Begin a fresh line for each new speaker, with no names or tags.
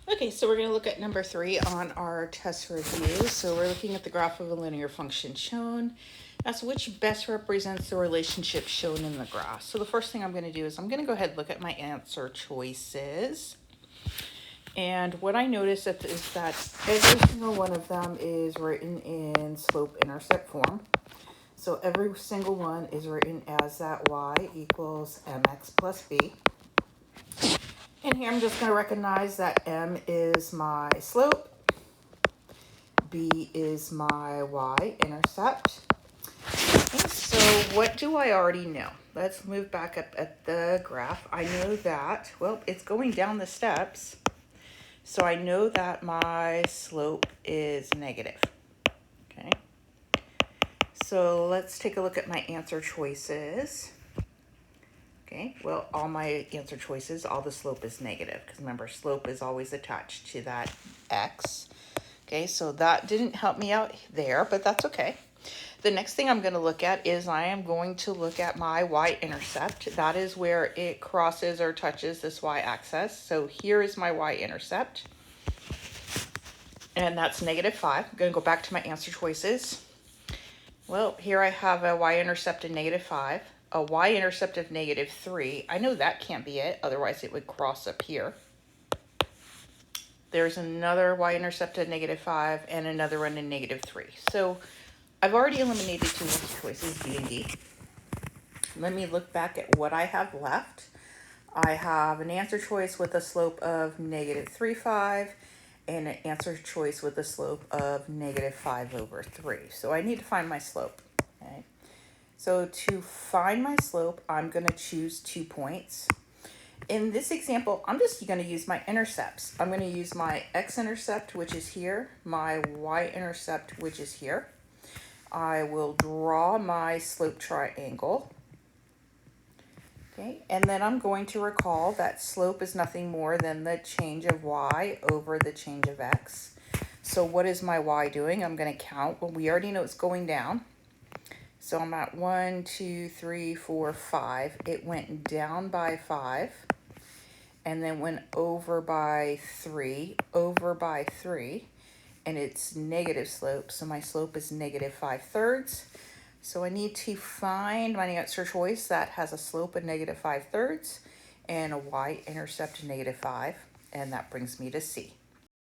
Okay, so we're going to look at number 3 on our test review. So we're looking at the graph of a linear function shown. That's which best represents the relationship shown in the graph. So the first thing I'm going to do is I'm going to go ahead and look at my answer choices. And what I notice is that every single one of them is written in slope-intercept form. So every single one is written as that y equals mx plus b. And here I'm just going to recognize that m is my slope, b is my y-intercept. Okay, so what do I already know? Let's move back up at the graph. I know that, well, it's going down the steps. So I know that my slope is negative. Okay. So let's take a look at my answer choices. Okay, well, all my answer choices, all the slope is negative, because remember, slope is always attached to that x. Okay, so that didn't help me out there, but that's okay. The next thing I'm going to look at is I am going to look at my y-intercept. That is where it crosses or touches this y-axis. So here is my y-intercept, and that's -5. I'm going to go back to my answer choices. Well, here I have a y-intercept of -5. A y-intercept of -3. I know that can't be it, otherwise it would cross up here. There's another y-intercept of -5 and another one in -3. So I've already eliminated 2 answer choices, B and D. Let me look back at what I have left. I have an answer choice with a slope of -3,5 and an answer choice with a slope of -5/3. So I need to find my slope. Okay. So to find my slope, I'm going to choose 2 points. In this example, I'm just going to use my intercepts. I'm going to use my x-intercept, which is here, my y-intercept, which is here. I will draw my slope triangle. Okay, and then I'm going to recall that slope is nothing more than the change of y over the change of x. So what is my y doing? I'm going to count. Well, we already know it's going down. So I'm at 1, 2, 3, 4, 5. It went down by 5 and then went over by 3, over by 3, and it's negative slope. So my slope is -5/3. So I need to find my answer choice that has a slope of -5/3 and a y-intercept of -5, and that brings me to C.